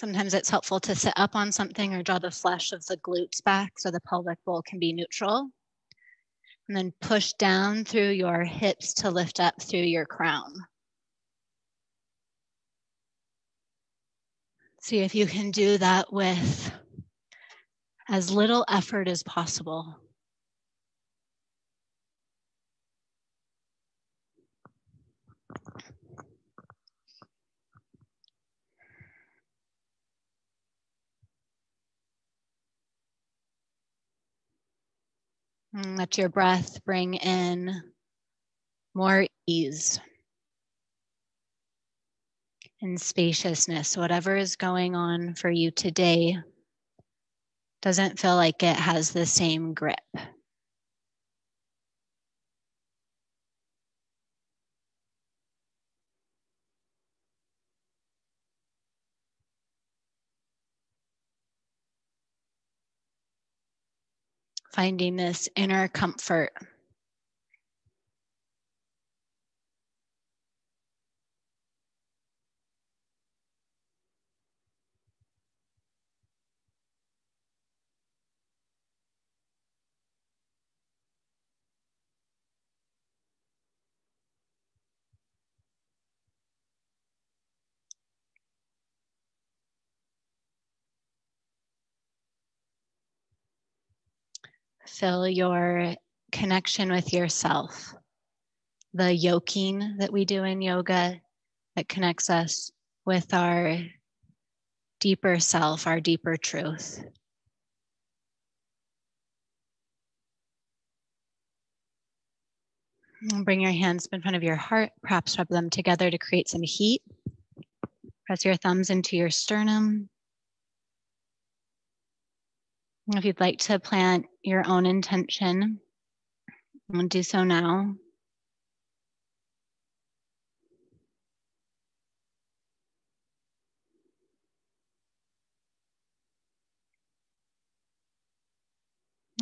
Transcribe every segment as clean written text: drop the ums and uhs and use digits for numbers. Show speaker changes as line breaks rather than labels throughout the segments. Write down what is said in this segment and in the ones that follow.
Sometimes it's helpful to sit up on something or draw the flesh of the glutes back so the pelvic bowl can be neutral. And then push down through your hips to lift up through your crown. See if you can do that with as little effort as possible. And let your breath bring in more ease and spaciousness. Whatever is going on for you today doesn't feel like it has the same grip. Finding this inner comfort. Feel your connection with yourself. The yoking that we do in yoga that connects us with our deeper self, our deeper truth. And bring your hands in front of your heart, perhaps rub them together to create some heat. Press your thumbs into your sternum. If you'd like to plant your own intention, do so now.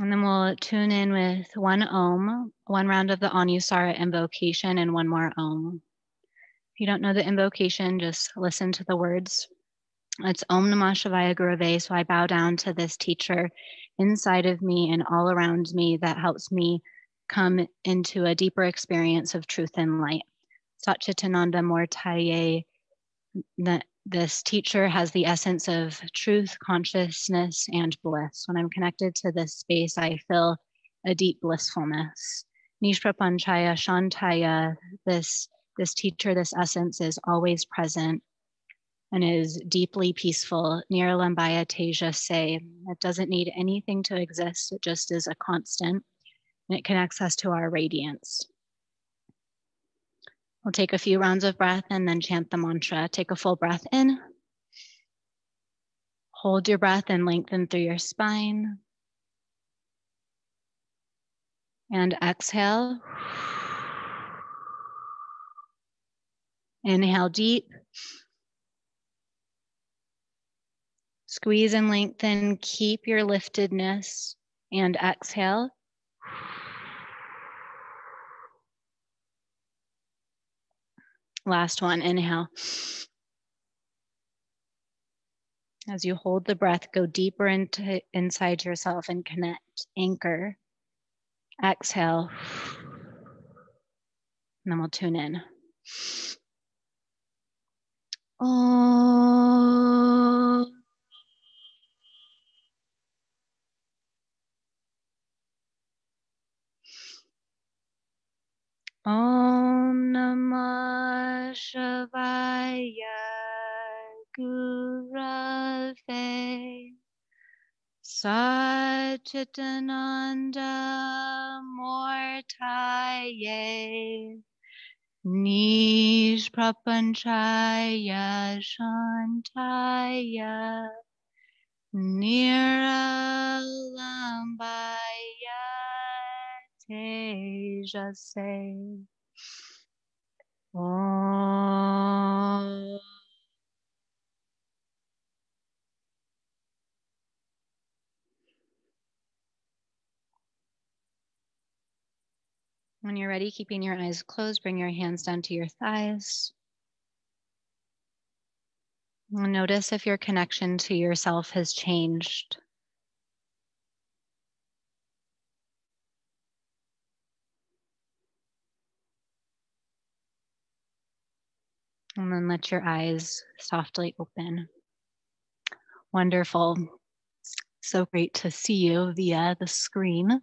And then we'll tune in with one Om, one round of the Anusara invocation, and one more Om. If you don't know the invocation, just listen to the words. It's Om Namah Shivaya Gurave, so I bow down to this teacher inside of me and all around me that helps me come into a deeper experience of truth and light. Satchitananda Mortaye, this teacher has the essence of truth, consciousness, and bliss. When I'm connected to this space, I feel a deep blissfulness. Nishprapanchaya Shantaya, this teacher, this essence is always present and is deeply peaceful. Niralambaya Teja Se, it doesn't need anything to exist, it just is a constant, and it connects us to our radiance. We'll take a few rounds of breath and then chant the mantra. Take a full breath in. Hold your breath and lengthen through your spine. And exhale. Inhale deep. Squeeze and lengthen. Keep your liftedness. And exhale. Last one, inhale. As you hold the breath, go deeper inside yourself and connect, anchor. Exhale. And then we'll tune in. Om. Om Namah Shivaya Gurave Satchitananda Mortaye Nishprapanchaya Shantaya Niralambaya Teja Se. Om. When you're ready, keeping your eyes closed, bring your hands down to your thighs. Notice if your connection to yourself has changed. And then let your eyes softly open. Wonderful. So great to see you via the screen.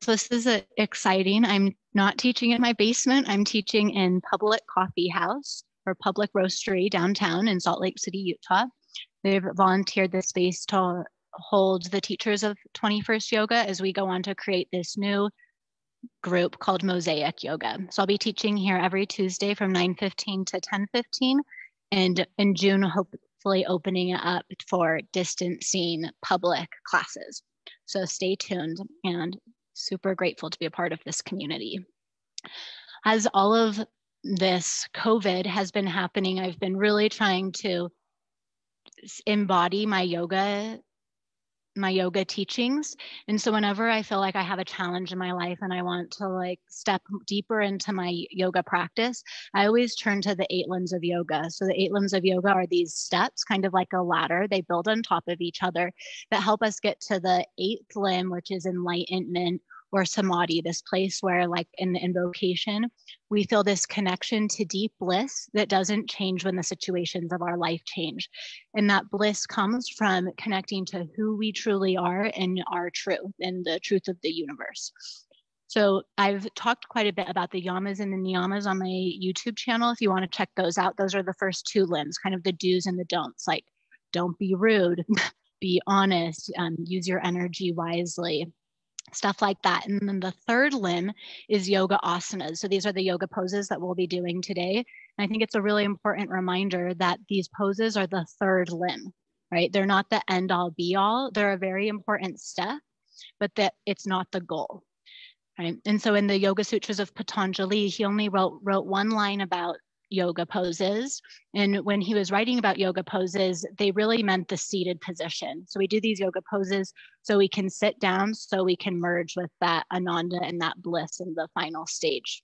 So this is exciting. I'm not teaching in my basement. I'm teaching in Public Coffee House or Public Roastery downtown in Salt Lake City, Utah. They've volunteered this space to hold the teachers of 21st Yoga as we go on to create this new group called Mosaic Yoga. So I'll be teaching here every Tuesday from 9:15 to 10:15, and in June, hopefully opening it up for distancing public classes. So stay tuned, and super grateful to be a part of this community. As all of this COVID has been happening, I've been really trying to embody my yoga teachings. And so whenever I feel like I have a challenge in my life and I want to like step deeper into my yoga practice, I always turn to the 8 limbs of yoga. So the 8 limbs of yoga are these steps, kind of like a ladder. They build on top of each other that help us get to the 8th limb, which is enlightenment or samadhi, this place where, like in the invocation, we feel this connection to deep bliss that doesn't change when the situations of our life change. And that bliss comes from connecting to who we truly are and our truth and the truth of the universe. So I've talked quite a bit about the yamas and the niyamas on my YouTube channel. If you want to check those out, those are the first 2 limbs, kind of the do's and the don'ts, like don't be rude, be honest, use your energy wisely, stuff like that. And then the 3rd limb is yoga asanas. So these are the yoga poses that we'll be doing today. And I think it's a really important reminder that these poses are the 3rd limb, right? They're not the end all be all. They're a very important step, but that it's not the goal, right? And so in the Yoga Sutras of Patanjali, he only wrote 1 line about yoga poses. And when he was writing about yoga poses, they really meant the seated position. So we do these yoga poses so we can sit down, so we can merge with that ananda and that bliss in the final stage.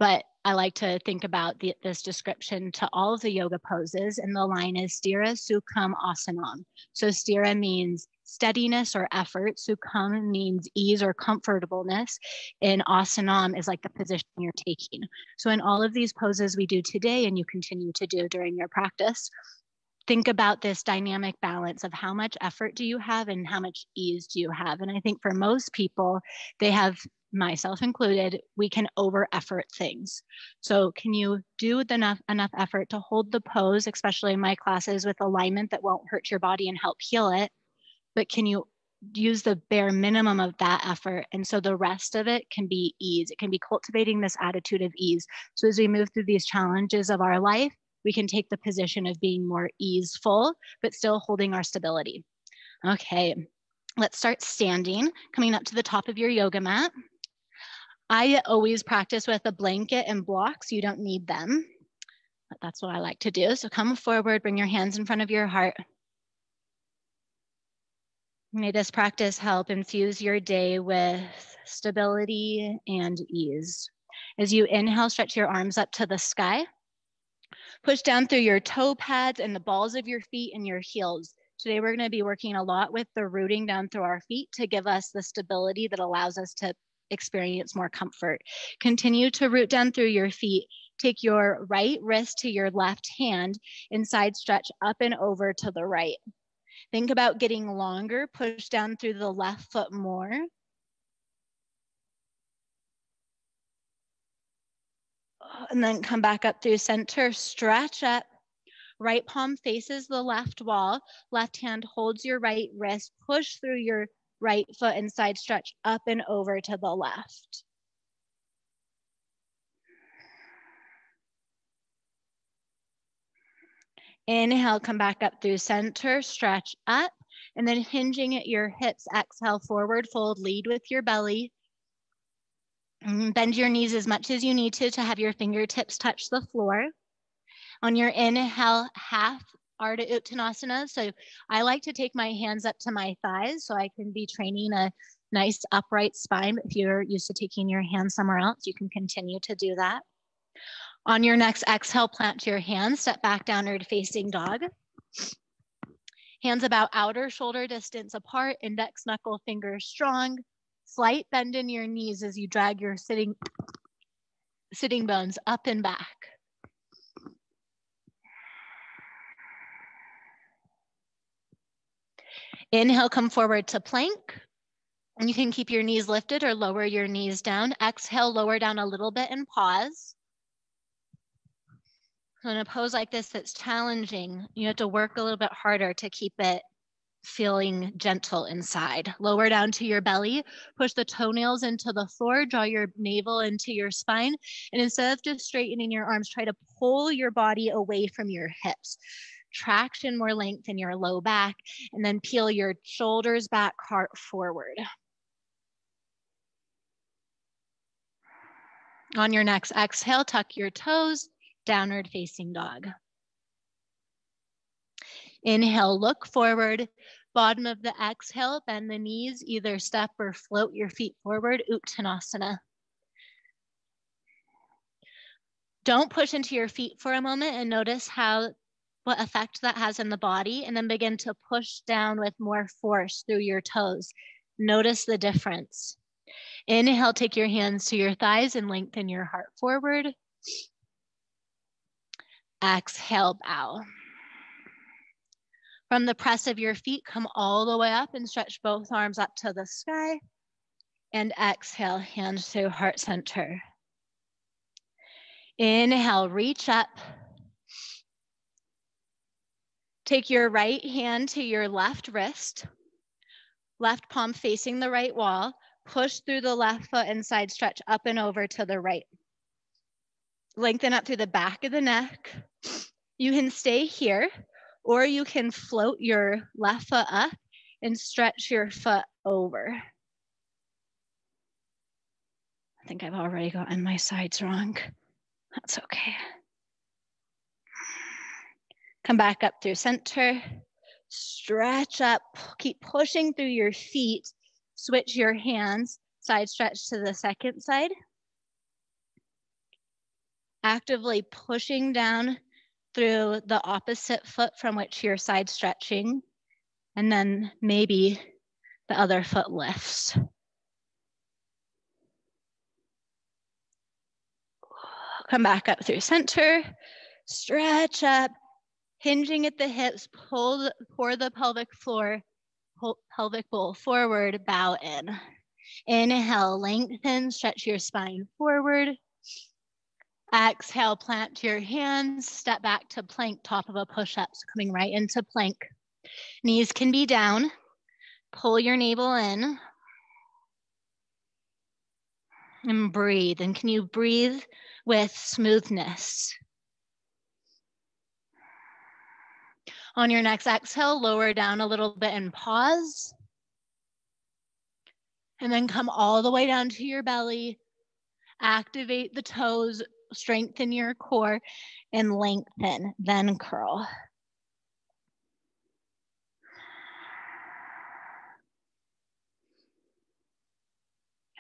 But I like to think about this description to all of the yoga poses, and the line is Sthira Sukham Asanam. So Sthira means steadiness or effort. Sukham means ease or comfortableness. And asanam is like the position you're taking. So in all of these poses we do today and you continue to do during your practice, think about this dynamic balance of how much effort do you have and how much ease do you have. And I think for most people, they have, myself included, we can over effort things. So can you do enough effort to hold the pose, especially in my classes, with alignment that won't hurt your body and help heal it? But can you use the bare minimum of that effort? And so the rest of it can be ease. It can be cultivating this attitude of ease. So as we move through these challenges of our life, we can take the position of being more easeful, but still holding our stability. Okay, let's start standing, coming up to the top of your yoga mat. I always practice with a blanket and blocks. You don't need them, but that's what I like to do. So come forward, bring your hands in front of your heart. May this practice help infuse your day with stability and ease. As you inhale, stretch your arms up to the sky. Push down through your toe pads and the balls of your feet and your heels. Today, we're going to be working a lot with the rooting down through our feet to give us the stability that allows us to experience more comfort. Continue to root down through your feet. Take your right wrist to your left hand and side stretch up and over to the right. Think about getting longer. Push down through the left foot more. And then come back up through center, stretch up. Right palm faces the left wall. Left hand holds your right wrist. Push through your right foot and side stretch up and over to the left. Inhale, come back up through center, stretch up, and then hinging at your hips, exhale, forward fold, lead with your belly. Bend your knees as much as you need to have your fingertips touch the floor. On your inhale, half Ardha Uttanasana. So I like to take my hands up to my thighs so I can be training a nice upright spine. But if you're used to taking your hands somewhere else, you can continue to do that. On your next exhale, plant your hands, step back, downward facing dog. Hands about outer shoulder distance apart, index knuckle fingers strong. Slight bend in your knees as you drag your sitting bones up and back. Inhale, come forward to plank. And you can keep your knees lifted or lower your knees down. Exhale, lower down a little bit and pause. So in a pose like this that's challenging, you have to work a little bit harder to keep it feeling gentle inside. Lower down to your belly, push the toenails into the floor, draw your navel into your spine, and instead of just straightening your arms, try to pull your body away from your hips. Traction, more length in your low back, and then peel your shoulders back, heart forward. On your next exhale, tuck your toes, downward facing dog. Inhale, look forward. Bottom of the exhale, bend the knees, either step or float your feet forward, Uttanasana. Don't push into your feet for a moment and notice what effect that has in the body, and then begin to push down with more force through your toes. Notice the difference. Inhale, take your hands to your thighs and lengthen your heart forward. Exhale, bow. From the press of your feet, come all the way up and stretch both arms up to the sky. And exhale, hands to heart center. Inhale, reach up. Take your right hand to your left wrist, left palm facing the right wall. Push through the left foot and side stretch up and over to the right. Lengthen up through the back of the neck. You can stay here, or you can float your left foot up and stretch your foot over. I think I've already gotten my sides wrong. That's okay. Come back up through center. Stretch up, keep pushing through your feet. Switch your hands, side stretch to the second side. Actively pushing down through the opposite foot from which you're side stretching. And then maybe the other foot lifts. Come back up through center. Stretch up, hinging at the hips, pour the pelvic bowl forward, bow in. Inhale, lengthen, stretch your spine forward. Exhale, plant your hands, step back to plank, top of a push-up, so coming right into plank. Knees can be down, pull your navel in, and breathe. And can you breathe with smoothness? On your next exhale, lower down a little bit and pause. And then come all the way down to your belly. Activate the toes, strengthen your core, and lengthen, then curl.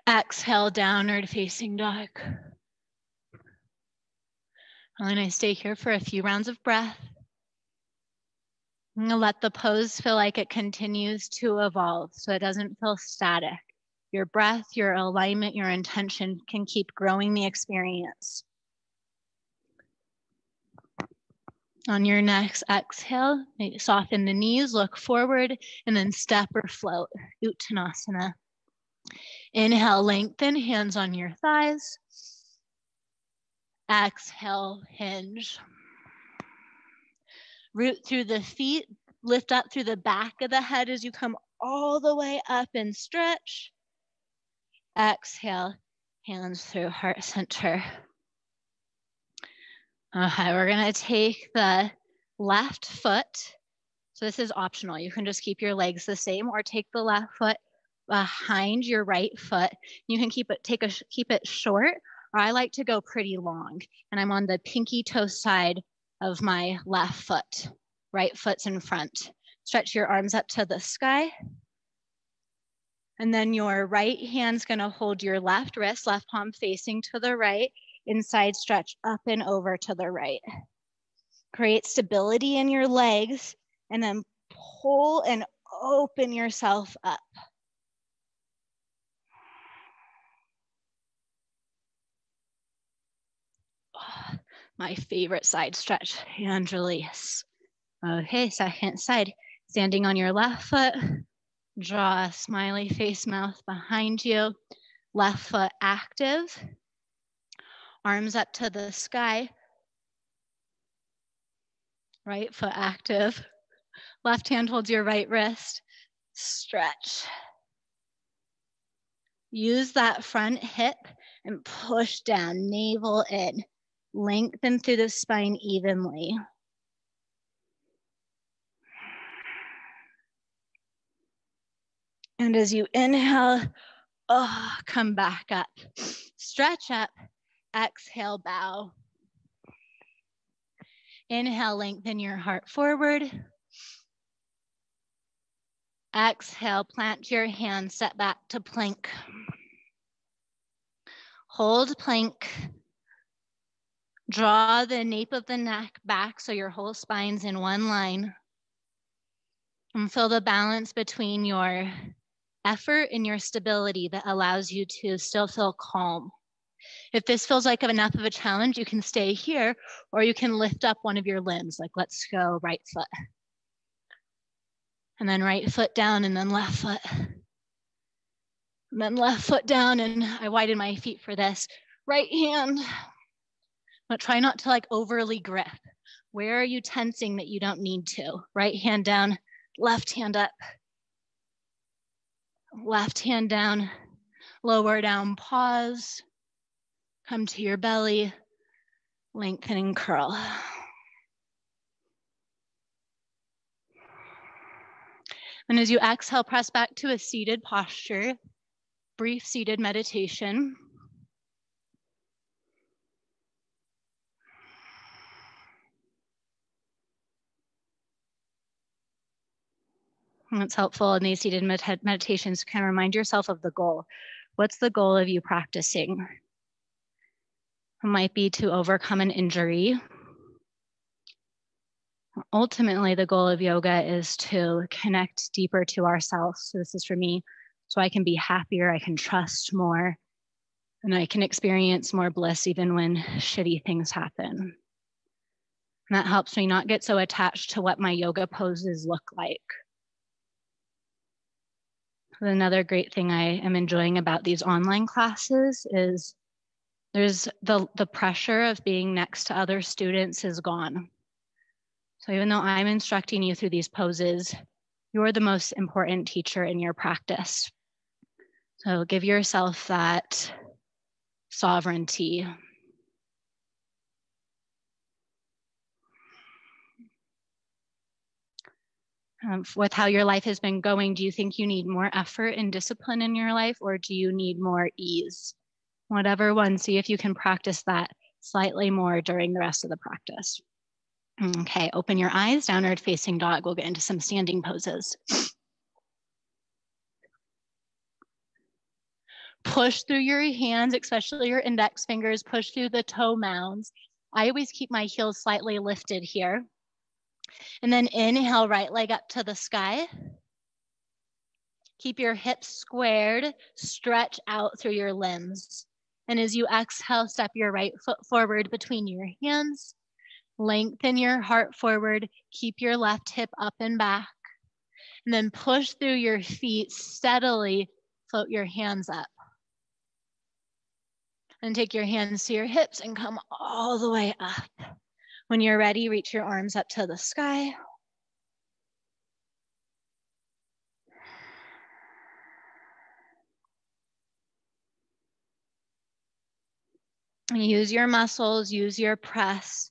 Exhale, downward facing dog. I'm going to stay here for a few rounds of breath. I'm going to let the pose feel like it continues to evolve so it doesn't feel static. Your breath, your alignment, your intention can keep growing the experience. On your next exhale, soften the knees, look forward, and then step or float, Uttanasana. Inhale, lengthen, hands on your thighs. Exhale, hinge. Root through the feet, lift up through the back of the head as you come all the way up and stretch. Exhale, hands through heart center. Okay, we're gonna take the left foot. So this is optional. You can just keep your legs the same or take the left foot behind your right foot. You can keep it short, or I like to go pretty long. And I'm on the pinky toe side of my left foot. Right foot's in front. Stretch your arms up to the sky. And then your right hand's gonna hold your left wrist, left palm facing to the right. and side stretch up and over to the right. Create stability in your legs and then pull and open yourself up. Oh, my favorite side stretch, hand release. Okay, second side. Standing on your left foot, draw a smiley face mouth behind you. Left foot active. Arms up to the sky. Right foot active. Left hand holds your right wrist. Stretch. Use that front hip and push down, navel in. Lengthen through the spine evenly. And as you inhale, come back up. Stretch up, exhale, bow. Inhale, lengthen your heart forward. Exhale, plant your hands, set back to plank. Hold plank. Draw the nape of the neck back so your whole spine's in one line. And feel the balance between your effort and your stability that allows you to still feel calm. If this feels like enough of a challenge, you can stay here, or you can lift up one of your limbs, like let's go right foot. And then right foot down, and then left foot. And then left foot down, and I widen my feet for this. Right hand, but try not to like overly grip. Where are you tensing that you don't need to? Right hand down, left hand up. Left hand down, lower down, pause. Come to your belly, lengthen and curl. And as you exhale, press back to a seated posture, brief seated meditation. And it's helpful in these seated meditations to kind of remind yourself of the goal. What's the goal of you practicing? It might be to overcome an injury. Ultimately, the goal of yoga is to connect deeper to ourselves. So this is for me, so I can be happier, I can trust more, and I can experience more bliss even when shitty things happen. And that helps me not get so attached to what my yoga poses look like. Another great thing I am enjoying about these online classes is there's the pressure of being next to other students is gone. So even though I'm instructing you through these poses, you're the most important teacher in your practice. So give yourself that sovereignty. With how your life has been going, do you think you need more effort and discipline in your life, or do you need more ease? Whatever one, see if you can practice that slightly more during the rest of the practice. Okay, open your eyes, downward facing dog. We'll get into some standing poses. Push through your hands, especially your index fingers, push through the toe mounds. I always keep my heels slightly lifted here. And then inhale, right leg up to the sky. Keep your hips squared, stretch out through your limbs. And as you exhale, step your right foot forward between your hands. Lengthen your heart forward. Keep your left hip up and back. And then push through your feet steadily. Float your hands up. And take your hands to your hips and come all the way up. When you're ready, reach your arms up to the sky. And use your muscles, use your press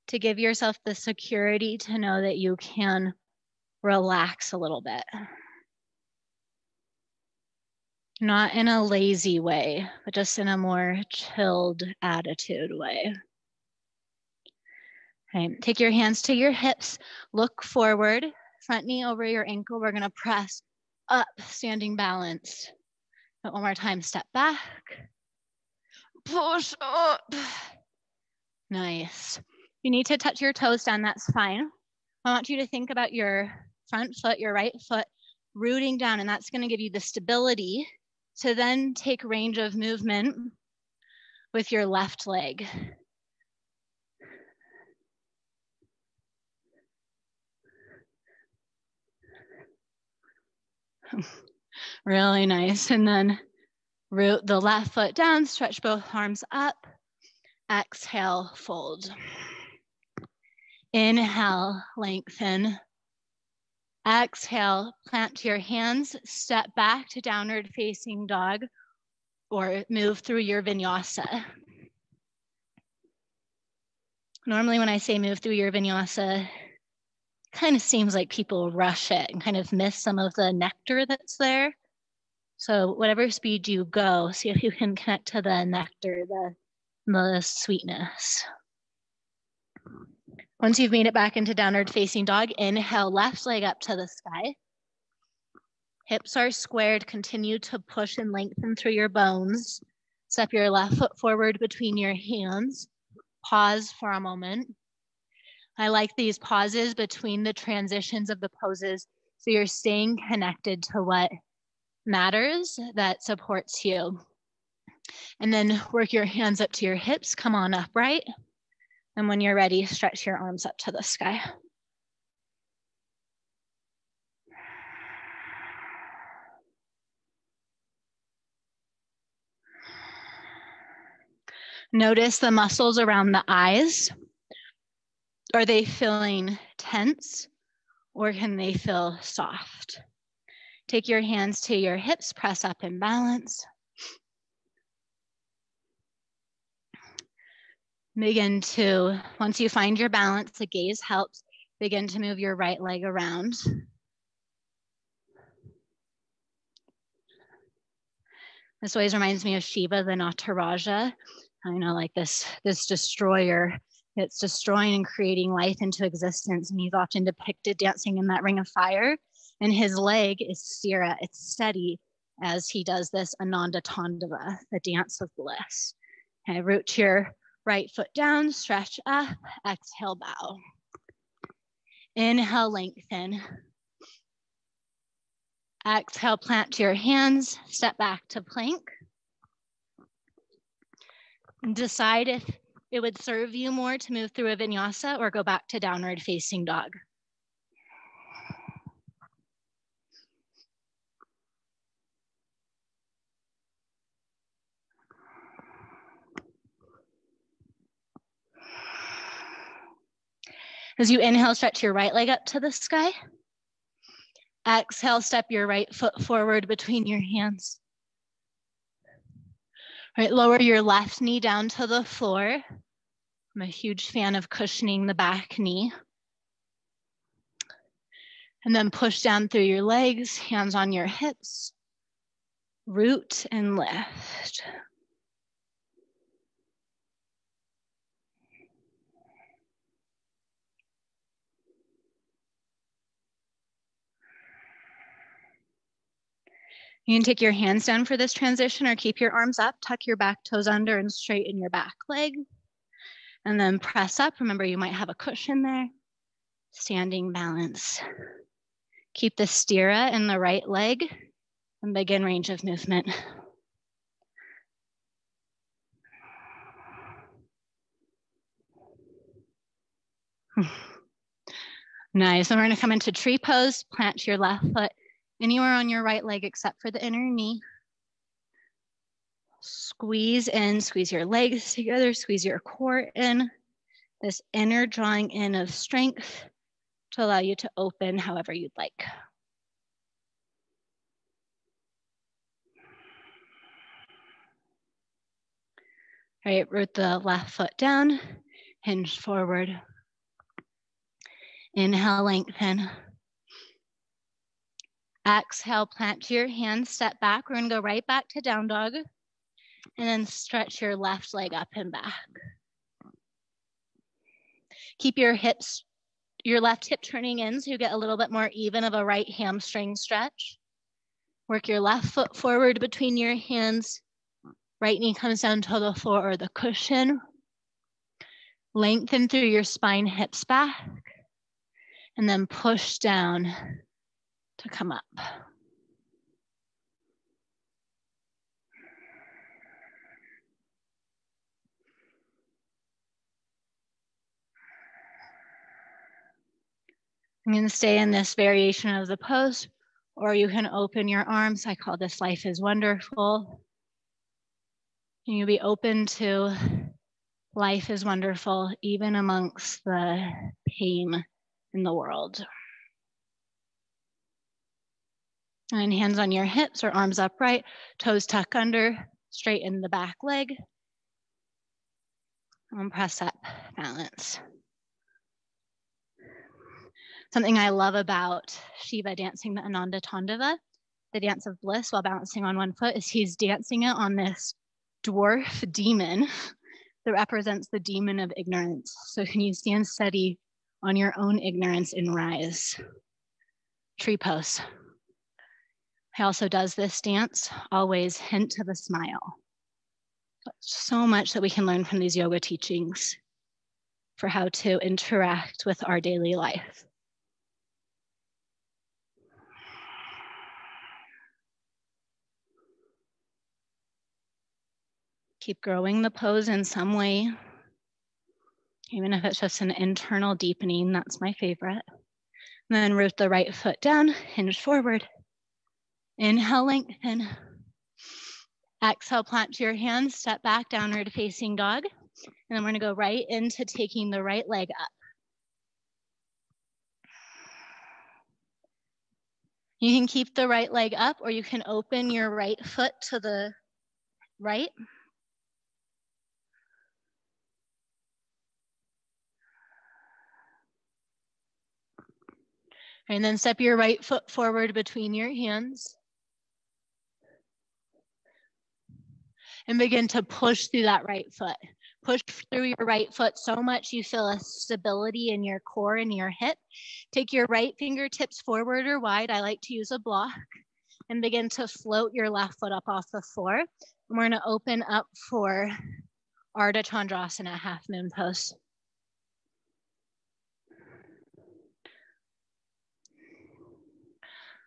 to give yourself the security to know that you can relax a little bit. Not in a lazy way, but just in a more chilled attitude way. Okay, take your hands to your hips, look forward, front knee over your ankle. We're gonna press up, standing balance. But one more time, step back, push up. Nice. You need to touch your toes down, that's fine. I want you to think about your front foot, your right foot, rooting down, and that's going to give you the stability to then take range of movement with your left leg. Really nice. And then root the left foot down, stretch both arms up. Exhale, fold. Inhale, lengthen. Exhale, plant your hands, step back to downward facing dog, or move through your vinyasa. Normally when I say move through your vinyasa, kind of seems like people rush it and kind of miss some of the nectar that's there. So whatever speed you go, see if you can connect to the nectar, the sweetness. Once you've made it back into downward facing dog, inhale, left leg up to the sky. Hips are squared, continue to push and lengthen through your bones. Step your left foot forward between your hands. Pause for a moment. I like these pauses between the transitions of the poses, so you're staying connected to what matters that supports you. And then work your hands up to your hips, come on upright. And when you're ready, stretch your arms up to the sky. Notice the muscles around the eyes. Are they feeling tense or can they feel soft? Take your hands to your hips, press up in balance. Begin to, once you find your balance, the gaze helps, begin to move your right leg around. This always reminds me of Shiva, the Nataraja. I know, like this destroyer. It's destroying and creating life into existence. And he's often depicted dancing in that ring of fire. And his leg is stira, it's steady as he does this Ananda Tandava, the dance of bliss. Okay, root your right foot down, stretch up, exhale, bow. Inhale, lengthen. Exhale, plant your hands, step back to plank. Decide if it would serve you more to move through a vinyasa or go back to downward facing dog. As you inhale, stretch your right leg up to the sky. Exhale, step your right foot forward between your hands. Right, lower your left knee down to the floor. I'm a huge fan of cushioning the back knee. And then push down through your legs, hands on your hips. Root and lift. You can take your hands down for this transition or keep your arms up, tuck your back toes under and straighten your back leg. And then press up. Remember, you might have a cushion there. Standing balance. Keep the stira in the right leg and begin range of movement. Nice. And we're going to come into tree pose. Plant your left foot anywhere on your right leg except for the inner knee. Squeeze in, squeeze your legs together, squeeze your core in. This inner drawing in of strength to allow you to open however you'd like. All right, root the left foot down, hinge forward. Inhale, lengthen. Exhale, plant your hands, step back. We're gonna go right back to down dog and then stretch your left leg up and back. Keep your hips, your left hip turning in so you get a little bit more even of a right hamstring stretch. Work your left foot forward between your hands. Right knee comes down to the floor or the cushion. Lengthen through your spine, hips back, and then push down to come up. I'm going to stay in this variation of the pose, or you can open your arms. I call this Life is Wonderful. And you'll be open to life is wonderful, even amongst the pain in the world. And hands on your hips or arms upright, toes tuck under, straighten the back leg. And press up, balance. Something I love about Shiva dancing the Ananda Tandava, the dance of bliss while balancing on one foot, is he's dancing it on this dwarf demon that represents the demon of ignorance. So can you stand steady on your own ignorance and rise? Tree pose. He also does this dance, always hint of a smile. So much that we can learn from these yoga teachings for how to interact with our daily life. Keep growing the pose in some way, even if it's just an internal deepening. That's my favorite. And then root the right foot down, hinge forward. Inhale, lengthen. Exhale, plant your hands, step back, downward facing dog. And then we're gonna go right into taking the right leg up. You can keep the right leg up, or you can open your right foot to the right. And then step your right foot forward between your hands. And begin to push through that right foot. Push through your right foot so much you feel a stability in your core and your hip. Take your right fingertips forward or wide. I like to use a block. And begin to float your left foot up off the floor. And we're gonna open up for Ardha Chandrasana, half moon pose.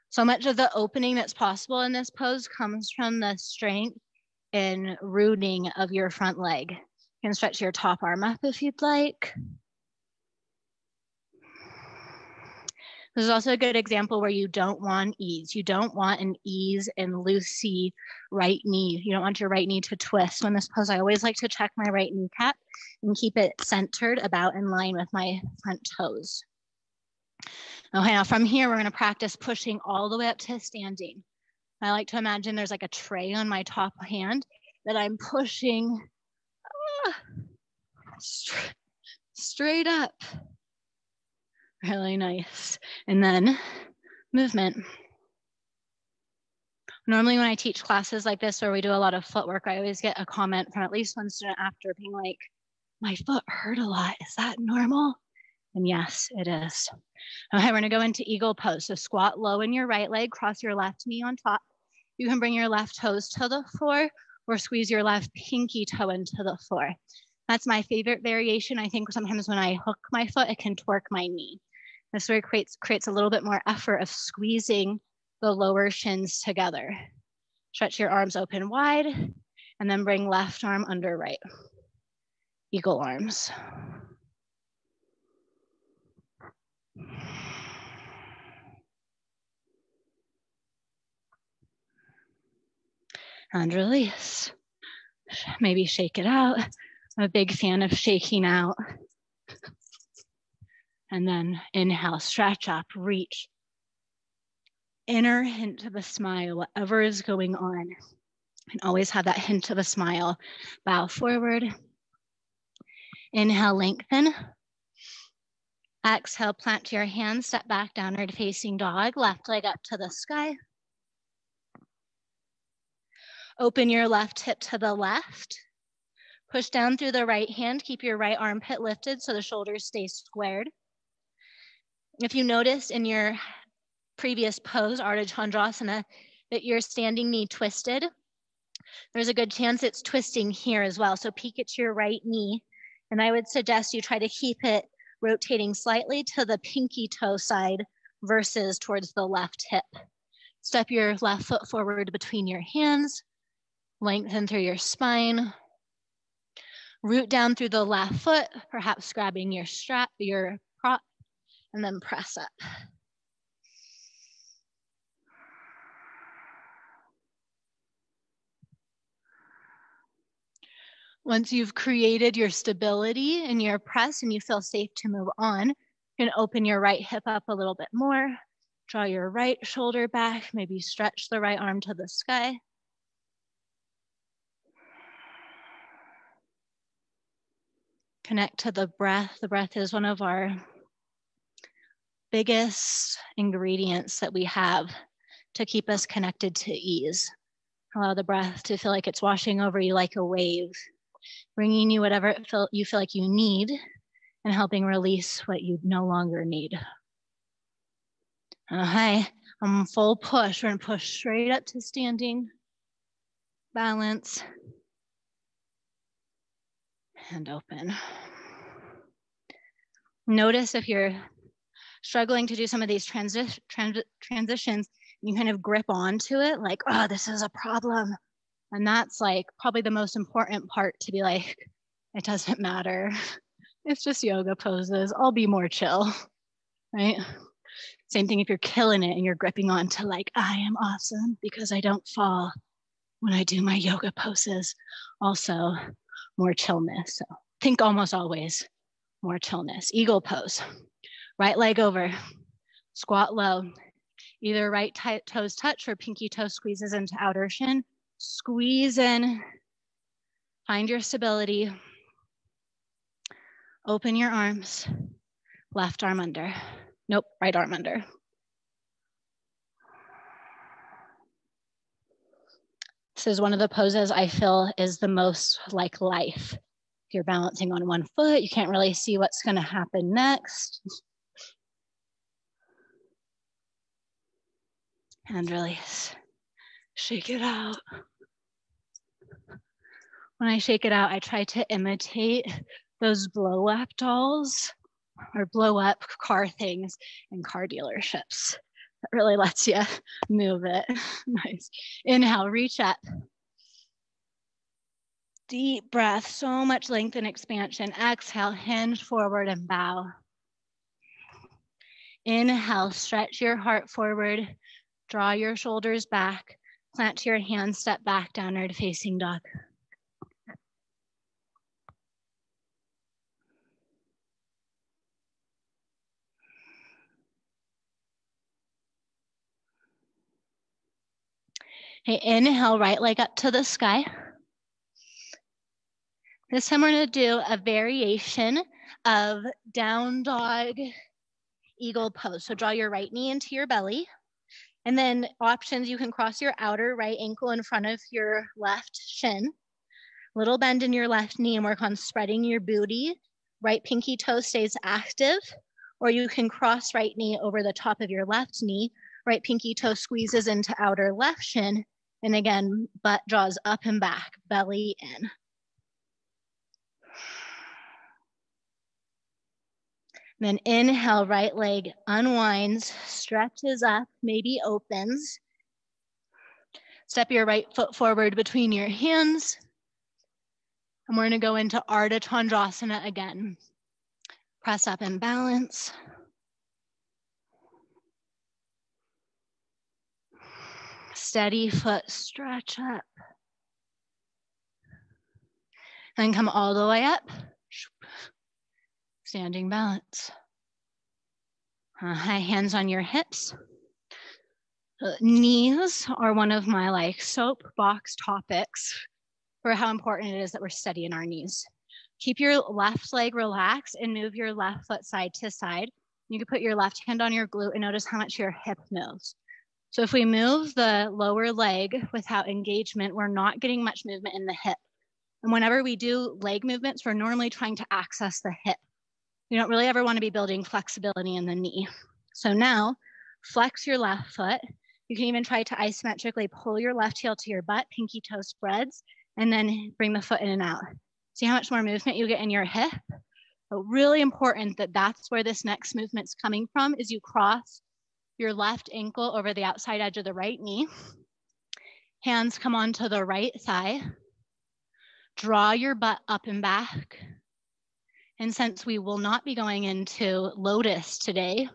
So much of the opening that's possible in this pose comes from the strength and rooting of your front leg. You can stretch your top arm up if you'd like. This is also a good example where you don't want ease. You don't want an ease and loosey right knee. You don't want your right knee to twist. When this pose, I always like to check my right kneecap and keep it centered about in line with my front toes. Okay, now from here, we're gonna practice pushing all the way up to standing. I like to imagine there's like a tray on my top hand that I'm pushing straight up. Really nice. And then movement. Normally when I teach classes like this where we do a lot of footwork, I always get a comment from at least one student after being like, my foot hurt a lot. Is that normal? And yes, it is. Okay, we're gonna go into eagle pose. So squat low in your right leg, cross your left knee on top. You can bring your left toes to the floor or squeeze your left pinky toe into the floor. That's my favorite variation. I think sometimes when I hook my foot, it can torque my knee. This sort of creates a little bit more effort of squeezing the lower shins together. Stretch your arms open wide and then bring left arm under right. Eagle arms. And release. Maybe shake it out. I'm a big fan of shaking out. And then inhale, stretch up, reach. Inner hint of a smile, whatever is going on. And always have that hint of a smile. Bow forward. Inhale, lengthen. Exhale, plant your hands, step back, downward facing dog, left leg up to the sky. Open your left hip to the left. Push down through the right hand, keep your right armpit lifted so the shoulders stay squared. If you noticed in your previous pose, Ardha Chandrasana, that your standing knee twisted, There's a good chance it's twisting here as well. So peek at your right knee. And I would suggest you try to keep it rotating slightly to the pinky toe side versus towards the left hip. Step your left foot forward between your hands, lengthen through your spine, root down through the left foot, perhaps grabbing your strap, your prop, and then press up. Once you've created your stability in your press and you feel safe to move on, you can open your right hip up a little bit more, draw your right shoulder back, maybe stretch the right arm to the sky. Connect to the breath. The breath is one of our biggest ingredients that we have to keep us connected to ease. Allow the breath to feel like it's washing over you like a wave, bringing you whatever you feel like you need and helping release what you no longer need. Hi, I'm full push. We're gonna push straight up to standing, balance, and open. Notice if you're struggling to do some of these transitions, you kind of grip onto it like, oh, this is a problem. And that's like probably the most important part, to be like, it doesn't matter. It's just yoga poses. I'll be more chill, right? Same thing if you're killing it and you're gripping on to like, I am awesome because I don't fall when I do my yoga poses. Also, more chillness. So think almost always more chillness. Eagle pose. Right leg over, squat low. Either right toes touch or pinky toe squeezes into outer shin. Squeeze in, find your stability. Open your arms, left arm under. Nope, right arm under. This is one of the poses I feel is the most like life. If you're balancing on one foot, you can't really see what's gonna happen next. And release, shake it out. When I shake it out, I try to imitate those blow up dolls or blow up car things in car dealerships. That really lets you move it. Nice. Inhale, reach up. Deep breath, so much length and expansion. Exhale, hinge forward and bow. Inhale, stretch your heart forward. Draw your shoulders back, plant your hands, step back, downward facing dog. Okay, inhale, right leg up to the sky. This time we're gonna do a variation of down dog eagle pose. So draw your right knee into your belly. And then options, you can cross your outer right ankle in front of your left shin. Little bend in your left knee and work on spreading your booty. Right pinky toe stays active, or you can cross right knee over the top of your left knee. Right pinky toe squeezes into outer left shin. And again, butt draws up and back, belly in. Then inhale, right leg unwinds, stretches up, maybe opens. Step your right foot forward between your hands. And we're gonna go into Ardha Chandrasana again. Press up and balance. Steady foot stretch up. Then come all the way up. Standing balance. High hands on your hips. Knees are one of my like soapbox topics for how important it is that we're steady in our knees. Keep your left leg relaxed and move your left foot side to side. You can put your left hand on your glute and notice how much your hip moves. So if we move the lower leg without engagement, we're not getting much movement in the hip. And whenever we do leg movements, we're normally trying to access the hip. You don't really ever want to be building flexibility in the knee. So now, flex your left foot. You can even try to isometrically pull your left heel to your butt, pinky toe spreads, and then bring the foot in and out. See how much more movement you get in your hip? But really important that that's where this next movement's coming from, is you cross your left ankle over the outside edge of the right knee. Hands come onto the right thigh. Draw your butt up and back. And since we will not be going into lotus today,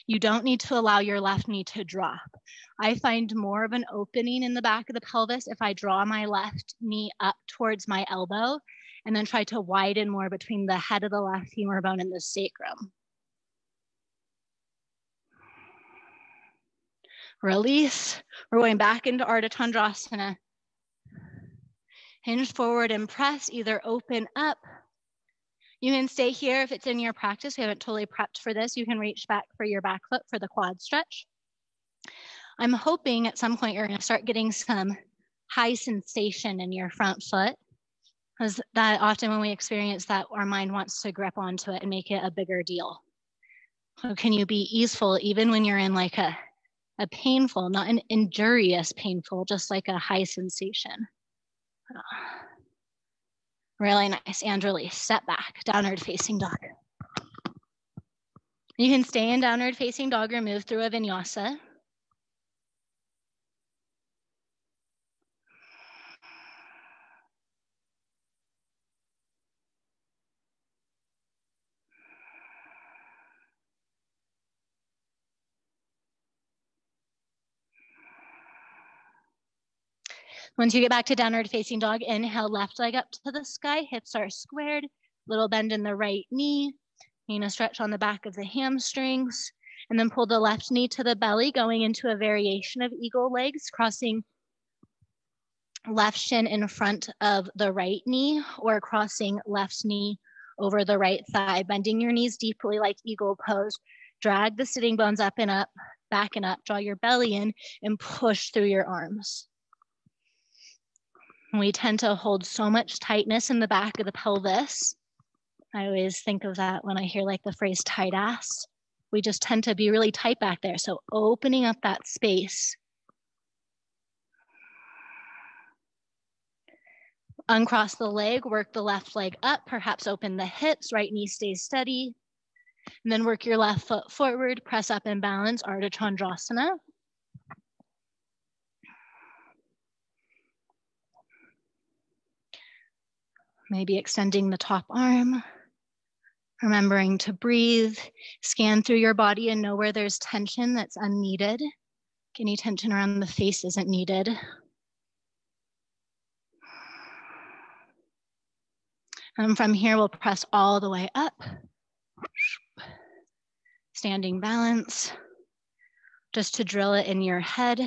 you don't need to allow your left knee to drop. I find more of an opening in the back of the pelvis if I draw my left knee up towards my elbow and then try to widen more between the head of the left femur bone and the sacrum. Release. We're going back into Ardha Chandrasana. Hinge forward and press, either open up. You can stay here if it's in your practice. We haven't totally prepped for this. You can reach back for your back foot for the quad stretch. I'm hoping at some point you're going to start getting some high sensation in your front foot, because that often when we experience that, our mind wants to grip onto it and make it a bigger deal. So can you be easeful even when you're in like a painful, not an injurious painful, just like a high sensation? Really nice. And release. Step back. Downward facing dog. You can stay in downward facing dog or move through a vinyasa. Once you get back to downward facing dog, inhale, left leg up to the sky, hips are squared, little bend in the right knee, stretch on the back of the hamstrings, and then pull the left knee to the belly, going into a variation of eagle legs, crossing left shin in front of the right knee, or crossing left knee over the right thigh, bending your knees deeply like eagle pose. Drag the sitting bones up and up, back and up, draw your belly in, and push through your arms. We tend to hold so much tightness in the back of the pelvis. I always think of that when I hear like the phrase tight ass. We just tend to be really tight back there. So opening up that space. Uncross the leg, work the left leg up, perhaps open the hips, right knee stays steady. And then work your left foot forward, press up and balance, Ardha Chandrasana. Maybe extending the top arm, remembering to breathe, scan through your body and know where there's tension that's unneeded. Any tension around the face isn't needed. And from here, we'll press all the way up. Standing balance, just to drill it in your head.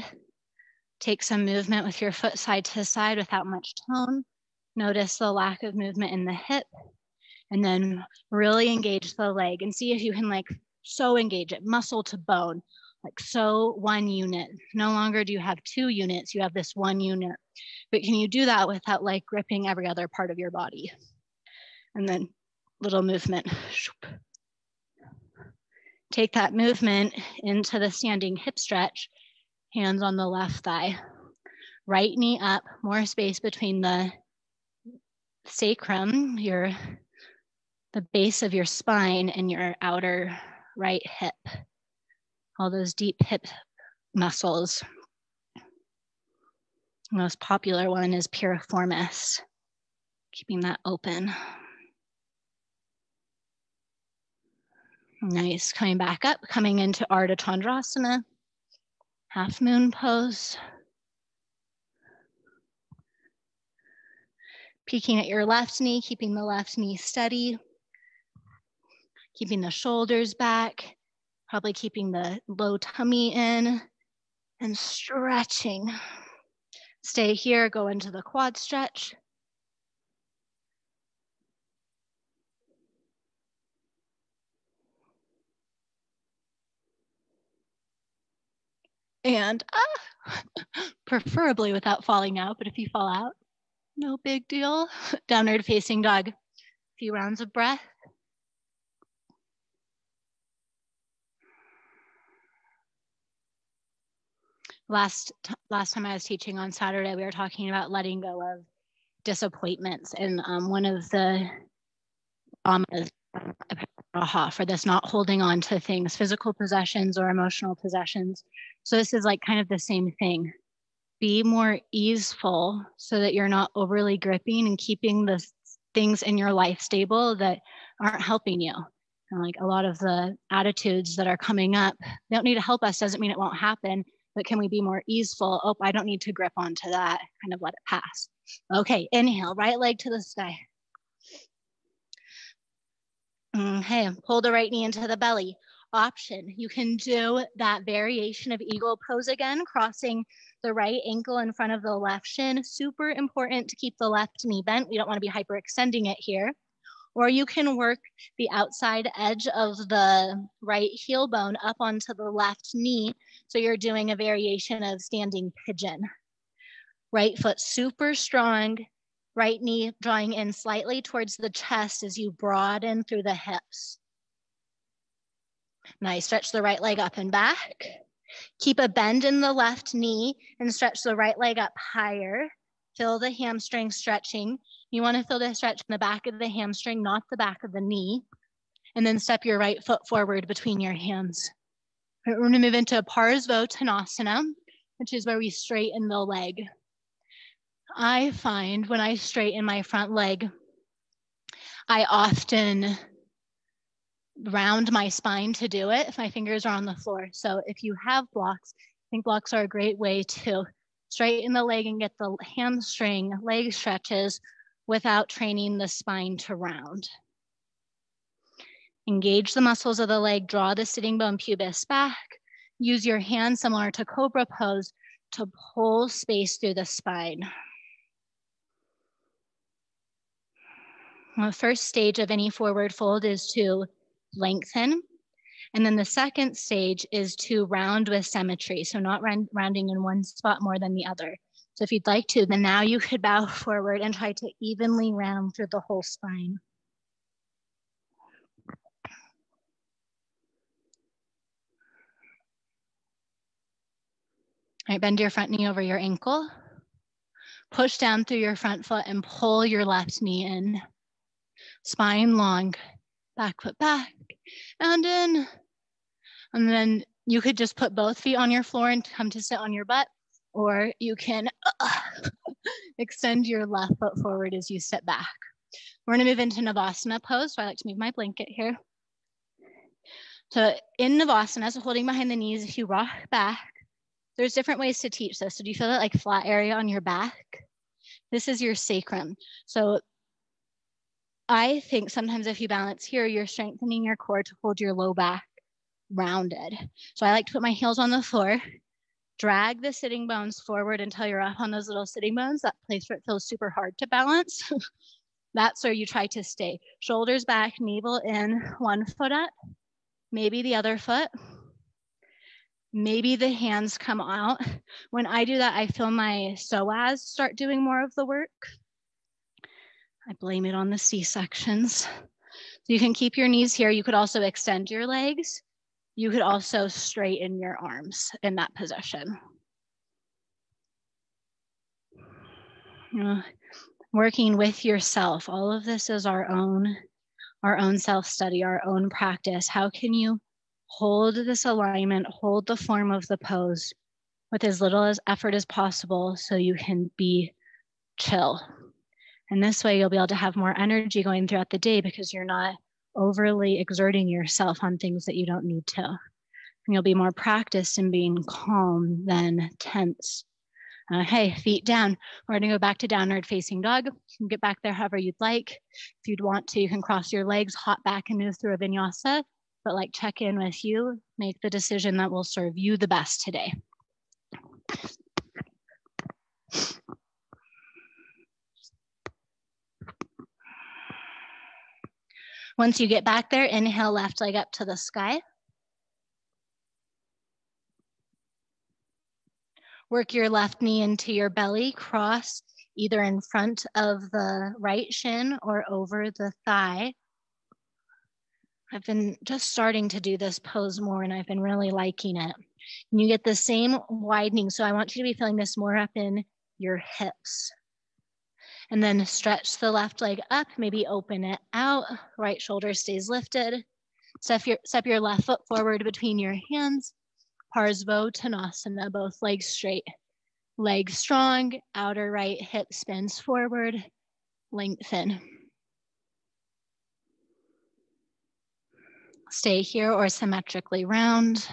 Take some movement with your foot side to side without much tone. Notice the lack of movement in the hip, and then really engage the leg and see if you can so engage it, muscle to bone, so one unit. No longer do you have two units, you have this one unit. But can you do that without gripping every other part of your body? And then little movement. Take that movement into the standing hip stretch, hands on the left thigh. Right knee up, more space between the sacrum, the base of your spine, and your outer right hip. All those deep hip muscles. The most popular one is piriformis, keeping that open. Nice, coming back up, coming into Ardha Chandrasana, half moon pose. Peeking at your left knee, keeping the left knee steady. Keeping the shoulders back, probably keeping the low tummy in, and stretching. Stay here, go into the quad stretch. And preferably without falling out, but if you fall out, no big deal. Downward facing dog. A few rounds of breath. Last time I was teaching on Saturday, we were talking about letting go of disappointments. And one of the for this, not holding on to things, physical possessions or emotional possessions. So this is like kind of the same thing. Be more easeful so that you're not overly gripping and keeping the things in your life stable that aren't helping you. And like a lot of the attitudes that are coming up, they don't need to help us, doesn't mean it won't happen, but can we be more easeful? Oh, I don't need to grip onto that, kind of let it pass. Okay, inhale, right leg to the sky. Hey, pull the right knee into the belly. Option, you can do that variation of eagle pose again, crossing the right ankle in front of the left shin. Super important to keep the left knee bent. We don't want to be hyperextending it here. Or you can work the outside edge of the right heel bone up onto the left knee. So you're doing a variation of standing pigeon. Right foot super strong. Right knee drawing in slightly towards the chest as you broaden through the hips. Nice, stretch the right leg up and back. Keep a bend in the left knee and stretch the right leg up higher. Feel the hamstring stretching. You want to feel the stretch in the back of the hamstring, not the back of the knee. And then step your right foot forward between your hands. We're going to move into Parsvottanasana, which is where we straighten the leg. I find when I straighten my front leg, I often round my spine to do it if my fingers are on the floor. So if you have blocks, I think blocks are a great way to straighten the leg and get the hamstring leg stretches without training the spine to round. Engage the muscles of the leg, draw the sitting bone pubis back. Use your hands similar to cobra pose to pull space through the spine. The first stage of any forward fold is to lengthen. And then the second stage is to round with symmetry. So not rounding in one spot more than the other. So if you'd like to, then now you could bow forward and try to evenly round through the whole spine. All right, bend your front knee over your ankle. Push down through your front foot and pull your left knee in. Spine long, back foot back, and in. And then you could just put both feet on your floor and come to sit on your butt, or you can extend your left foot forward as you sit back. We're gonna move into Navasana pose. So I like to move my blanket here. So in Navasana, so holding behind the knees, if you rock back, there's different ways to teach this. So do you feel that like flat area on your back? This is your sacrum. So I think sometimes if you balance here, you're strengthening your core to hold your low back rounded. So I like to put my heels on the floor, drag the sitting bones forward until you're up on those little sitting bones, that place where it feels super hard to balance. That's where you try to stay. Shoulders back, navel in, one foot up, maybe the other foot. Maybe the hands come out. When I do that, I feel my psoas start doing more of the work. I blame it on the C-sections. So you can keep your knees here. You could also extend your legs. You could also straighten your arms in that position. Working with yourself. All of this is our own self-study, our own practice. How can you hold this alignment, hold the form of the pose with as little as effort as possible so you can be chill. And this way you'll be able to have more energy going throughout the day because you're not overly exerting yourself on things that you don't need to. And you'll be more practiced in being calm than tense. Hey, feet down. We're gonna go back to downward facing dog. You can get back there however you'd like. If you'd want to, you can cross your legs, hop back and move through a vinyasa, but like check in with you, make the decision that will serve you the best today. Once you get back there, inhale left leg up to the sky. Work your left knee into your belly, cross either in front of the right shin or over the thigh. I've been just starting to do this pose more and I've been really liking it. And you get the same widening. So I want you to be feeling this more up in your hips. And then stretch the left leg up, maybe open it out. Right shoulder stays lifted. Step your left foot forward between your hands. Parsvottanasana, both legs straight. Legs strong, outer right hip spins forward, lengthen. Stay here or symmetrically round.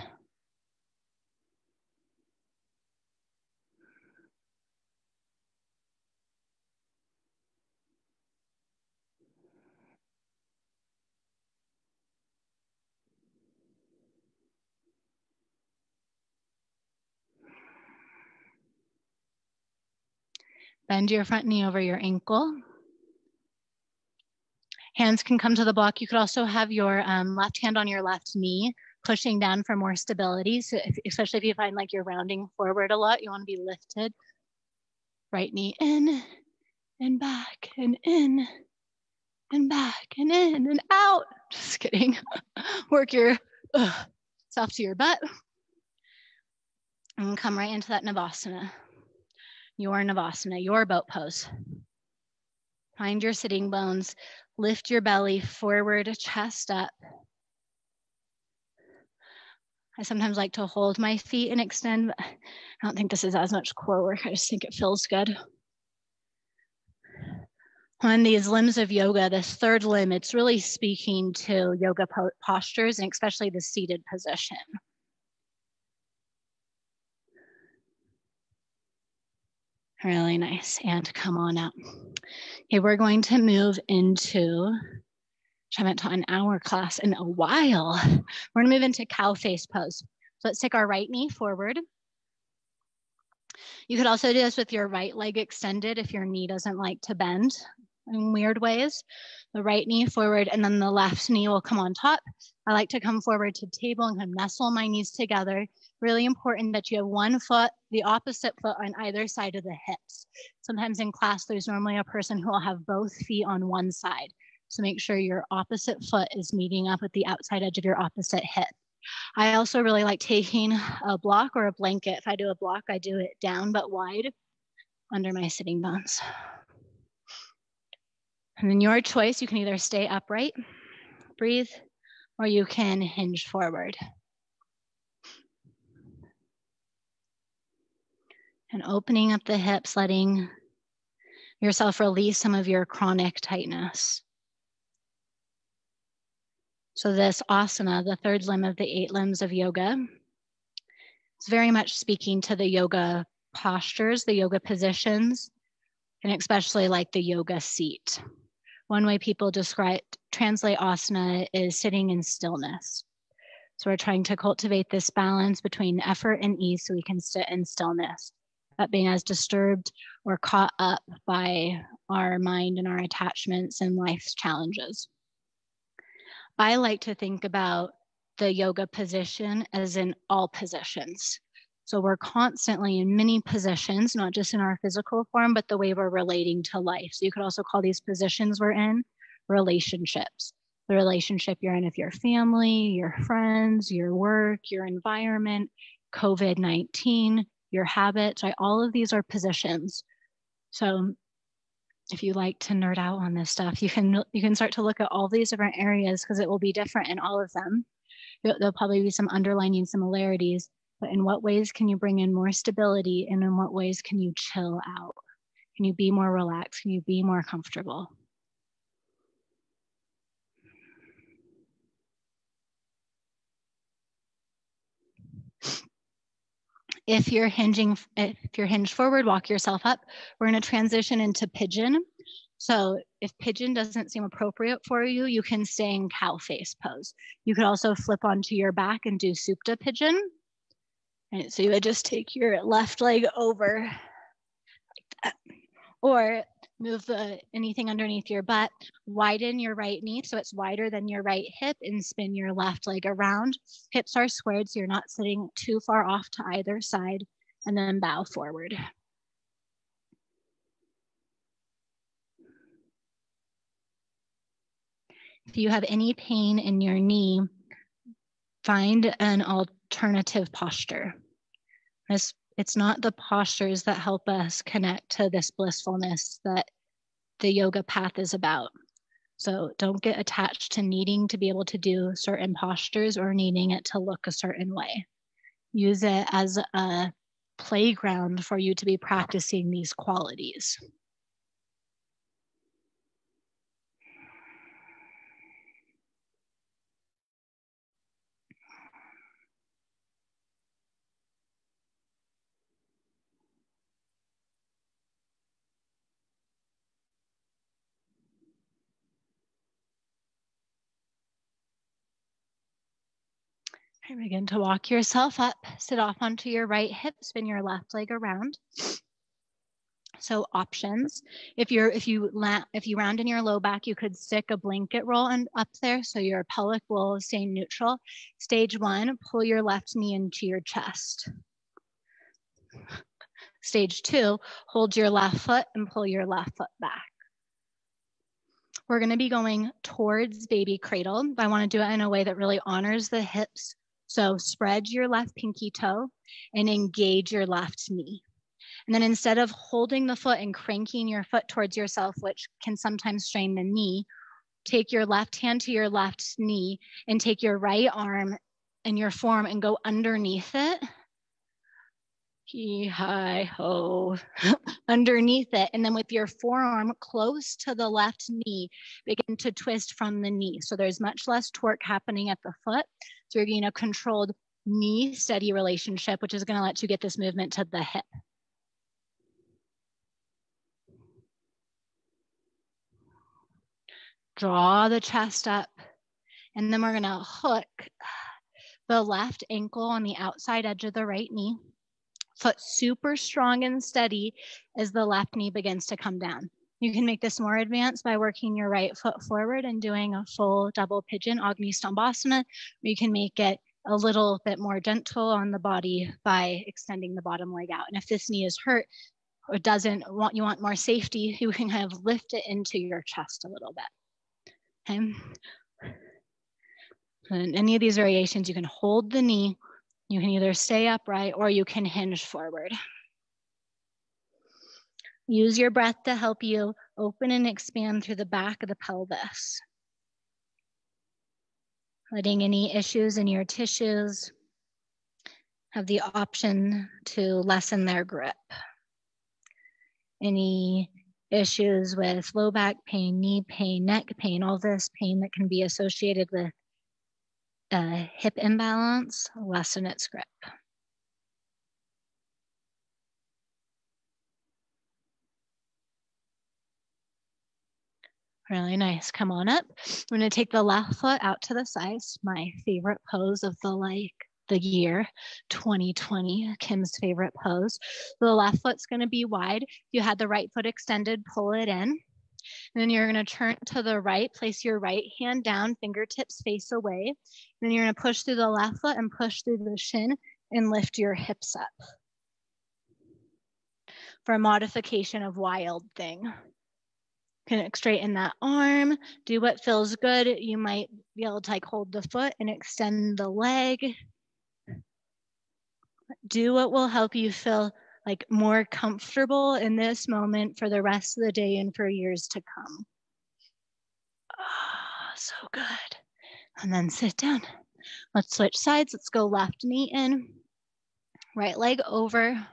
Bend your front knee over your ankle. Hands can come to the block. You could also have your left hand on your left knee, pushing down for more stability. So especially if you find like you're rounding forward a lot, you want to be lifted. Right knee in and back and in and back and in and out. Just kidding. Work your self to your butt. And come right into that Navasana. Your Navasana, your boat pose. Find your sitting bones. Lift your belly forward, chest up. I sometimes like to hold my feet and extend, but I don't think this is as much core work. I just think it feels good. On these limbs of yoga, this third limb, it's really speaking to yoga postures and especially the seated position. Really nice. And come on up. Okay, we're going to move into, I haven't taught an hour class in a while. We're gonna move into cow face pose. So let's take our right knee forward. You could also do this with your right leg extended if your knee doesn't like to bend in weird ways. The right knee forward and then the left knee will come on top. I like to come forward to table and kind of nestle my knees together. Really important that you have one foot, the opposite foot on either side of the hips. Sometimes in class, there's normally a person who will have both feet on one side. So make sure your opposite foot is meeting up with the outside edge of your opposite hip. I also really like taking a block or a blanket. If I do a block, I do it down but wide under my sitting bones. And then your choice, you can either stay upright, breathe, or you can hinge forward. And opening up the hips, letting yourself release some of your chronic tightness. So this asana, the third limb of the 8 limbs of yoga, it's very much speaking to the yoga postures, the yoga positions, and especially like the yoga seat. One way people translate asana is sitting in stillness. So we're trying to cultivate this balance between effort and ease so we can sit in stillness, not being as disturbed or caught up by our mind and our attachments and life's challenges. I like to think about the yoga position as in all positions. So we're constantly in many positions, not just in our physical form, but the way we're relating to life. So you could also call these positions we're in relationships. The relationship you're in with your family, your friends, your work, your environment, COVID-19, your habits, right? All of these are positions. So if you like to nerd out on this stuff, you can start to look at all these different areas because it will be different in all of them. There'll probably be some underlining similarities, but in what ways can you bring in more stability and in what ways can you chill out? Can you be more relaxed? Can you be more comfortable? If you're hinged forward, walk yourself up. We're going to transition into pigeon. So if pigeon doesn't seem appropriate for you, you can stay in cow face pose. You could also flip onto your back and do supta pigeon. And so you would just take your left leg over like that. Or move anything underneath your butt, widen your right knee so it's wider than your right hip and spin your left leg around. Hips are squared so you're not sitting too far off to either side, and then bow forward. If you have any pain in your knee, find an alternative posture. It's not the postures that help us connect to this blissfulness that the yoga path is about. So don't get attached to needing to be able to do certain postures or needing it to look a certain way. Use it as a playground for you to be practicing these qualities. Okay, begin to walk yourself up, sit off onto your right hip, spin your left leg around. So options, if you round in your low back, you could stick a blanket roll up there so your pelvic will stay neutral. Stage 1, pull your left knee into your chest. Stage 2, hold your left foot and pull your left foot back. We're going to be going towards baby cradle. I want to do it in a way that really honors the hips. So spread your left pinky toe and engage your left knee. And then instead of holding the foot and cranking your foot towards yourself, which can sometimes strain the knee, take your left hand to your left knee and take your right arm and your forearm and go underneath it. Hi-ho, underneath it. And then with your forearm close to the left knee, begin to twist from the knee. So there's much less torque happening at the foot. So you're getting a controlled knee steady relationship, which is going to let you get this movement to the hip. Draw the chest up. And then we're going to hook the left ankle on the outside edge of the right knee. Foot super strong and steady as the left knee begins to come down. You can make this more advanced by working your right foot forward and doing a full double pigeon, Agni Stambhasana, or you can make it a little bit more gentle on the body by extending the bottom leg out. And if this knee is hurt or you want more safety, you can kind of lift it into your chest a little bit. Okay. And any of these variations, you can hold the knee. You can either stay upright or you can hinge forward. Use your breath to help you open and expand through the back of the pelvis. Letting any issues in your tissues have the option to lessen their grip. Any issues with low back pain, knee pain, neck pain, all this pain that can be associated with hip imbalance, lessen its grip. Really nice. Come on up. I'm going to take the left foot out to the side. My favorite pose of the year 2020, Kim's favorite pose. The left foot's going to be wide. If you had the right foot extended, pull it in. And then you're going to turn to the right, place your right hand down, fingertips face away. And then you're going to push through the left foot and push through the shin and lift your hips up. For a modification of wild thing. Can straighten that arm, do what feels good. You might be able to hold the foot and extend the leg. Do what will help you feel more comfortable in this moment for the rest of the day and for years to come. Oh, so good. And then sit down. Let's switch sides. Let's go left knee in, right leg over.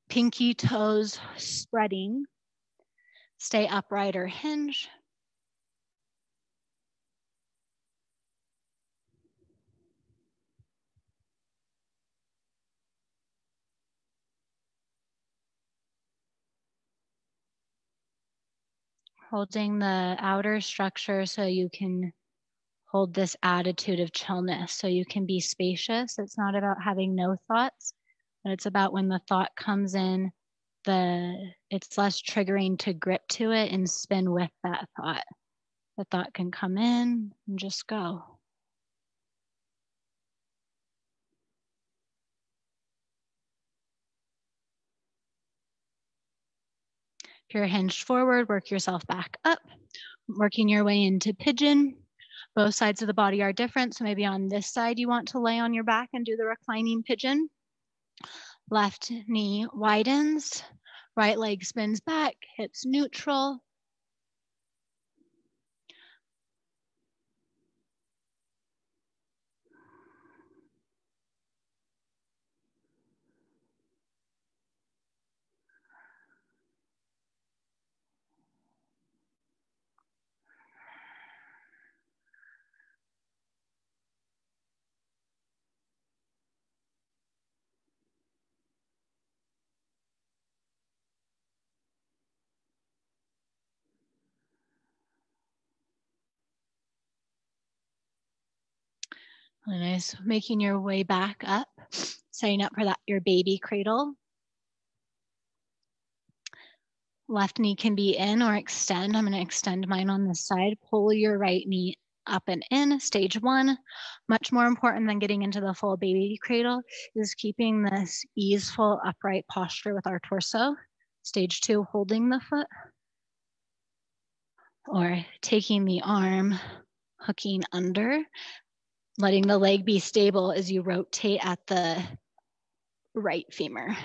Pinky toes spreading. Stay upright or hinge. Holding the outer structure so you can hold this attitude of chillness, so you can be spacious. It's not about having no thoughts, but it's about when the thought comes in, it's less triggering to grip to it and spin with that thought. The thought can come in and just go. If you're hinged forward, work yourself back up, working your way into pigeon. Both sides of the body are different. So maybe on this side, you want to lay on your back and do the reclining pigeon. Left knee widens, right leg spins back, hips neutral. Really nice. Making your way back up, setting up for that, your baby cradle. Left knee can be in or extend. I'm going to extend mine on this side. Pull your right knee up and in, stage one. Much more important than getting into the full baby cradle is keeping this easeful upright posture with our torso. Stage two, holding the foot. Or taking the arm, hooking under, letting the leg be stable as you rotate at the right femur.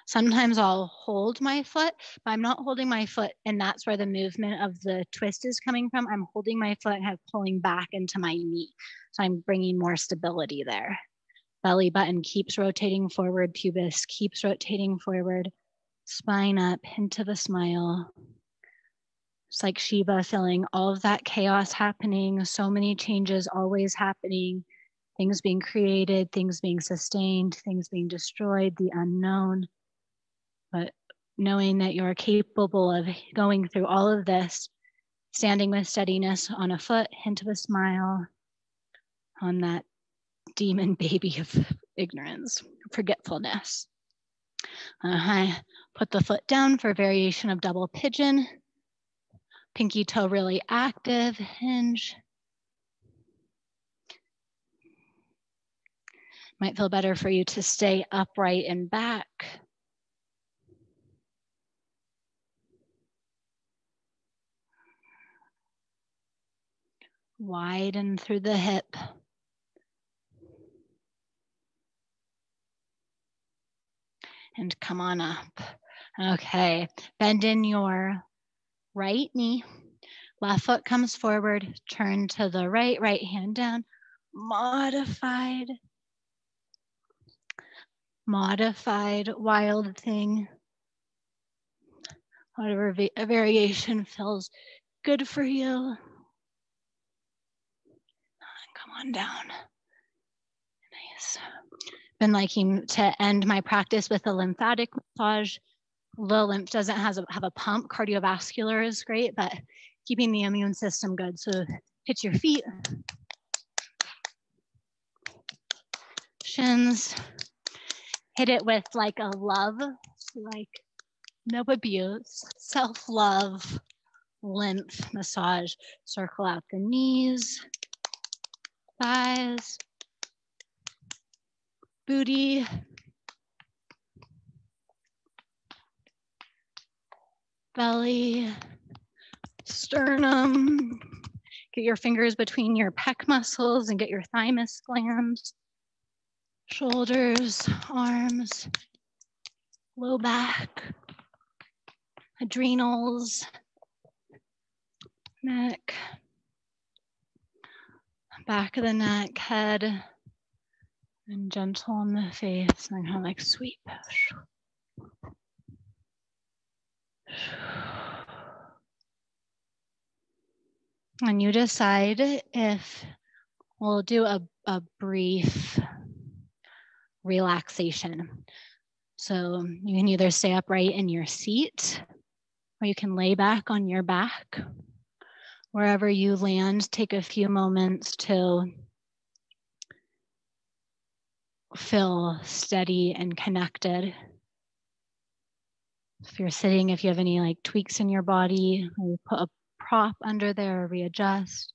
Sometimes I'll hold my foot, but I'm not holding my foot, and that's where the movement of the twist is coming from. I'm holding my foot and pulling back into my knee. So I'm bringing more stability there. Belly button keeps rotating forward, pubis keeps rotating forward, spine up into the smile. It's like Shiva, feeling all of that chaos happening, so many changes always happening, things being created, things being sustained, things being destroyed, the unknown. But knowing that you're capable of going through all of this, standing with steadiness on a foot, hint of a smile, on that demon baby of ignorance, forgetfulness. Put the foot down for variation of double pigeon. Pinky toe really active, hinge. Might feel better for you to stay upright and back. Widen through the hip. And come on up. Okay, bend in your right knee. Left foot comes forward, turn to the right, right hand down. Modified wild thing. Whatever variation feels good for you. Come on down. Nice. Been liking to end my practice with a lymphatic massage. The lymph doesn't have a pump. Cardiovascular is great, but keeping the immune system good. So hit your feet, shins, hit it with like a love, like no abuse, self-love, lymph massage. Circle out the knees, thighs, booty, belly, sternum. Get your fingers between your pec muscles and get your thymus glands. Shoulders, arms, low back, adrenals, neck, back of the neck, head, and gentle on the face, and kind of like sweep. And you decide if we'll do a brief relaxation. So you can either stay upright in your seat, or you can lay back on your back. Wherever you land, take a few moments to feel steady and connected. If you're sitting, if you have any like tweaks in your body, maybe put a prop under there or readjust.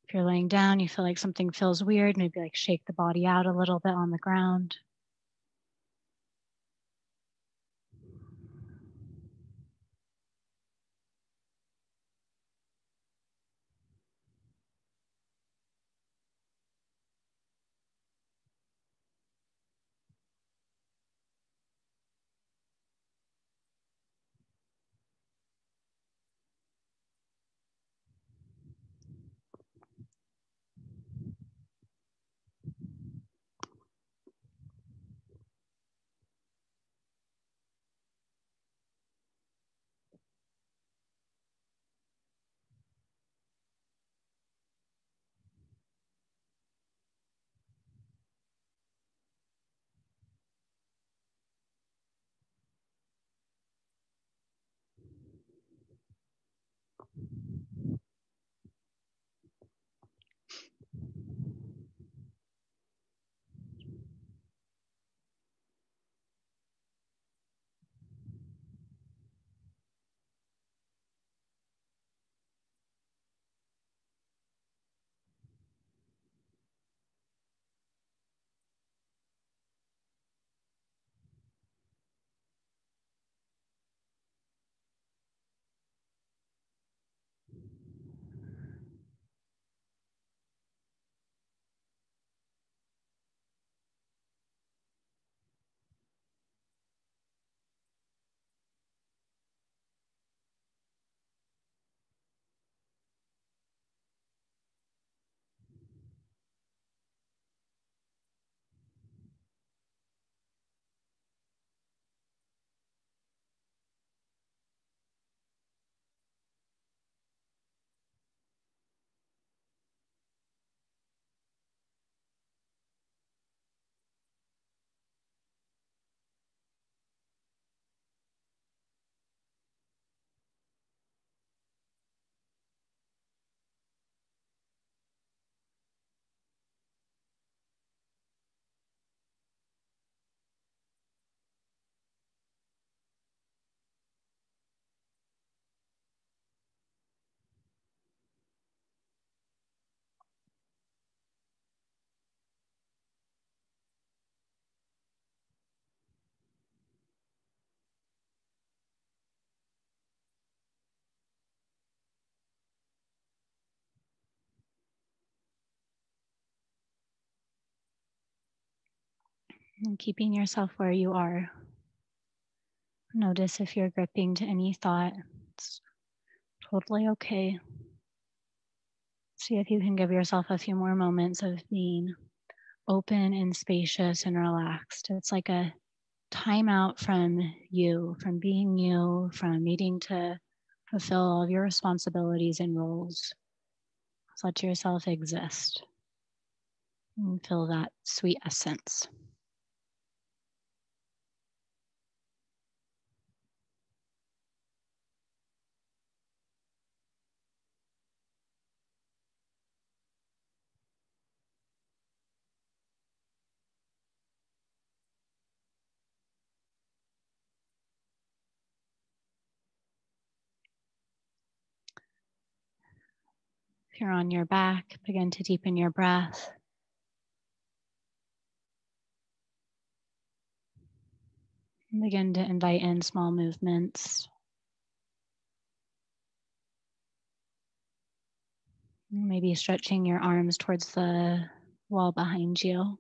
If you're laying down, you feel like something feels weird, maybe like shake the body out a little bit on the ground. And keeping yourself where you are. Notice if you're gripping to any thought. It's totally okay. See if you can give yourself a few more moments of being open and spacious and relaxed. It's like a time out from you, from being you, from needing to fulfill all of your responsibilities and roles. Just let yourself exist and feel that sweet essence. If you're on your back, begin to deepen your breath. And begin to invite in small movements. Maybe stretching your arms towards the wall behind you.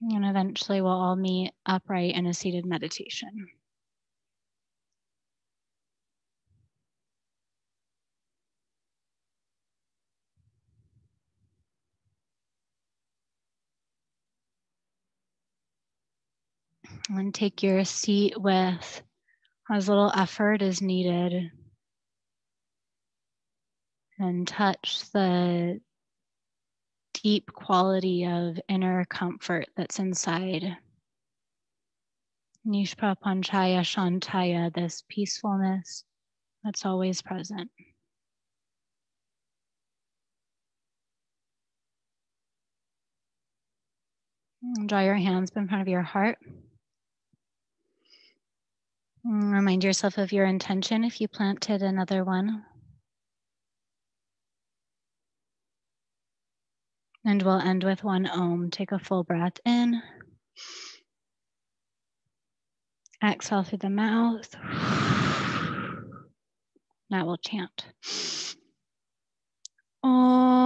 And eventually we'll all meet upright in a seated meditation. And take your seat with as little effort as needed. And touch the deep quality of inner comfort that's inside. Nishpa Panchaya Shantaya, this peacefulness that's always present. And draw your hands in front of your heart. And remind yourself of your intention if you planted another one. And we'll end with one Om. Take a full breath in. Exhale through the mouth. Now we'll chant. Om.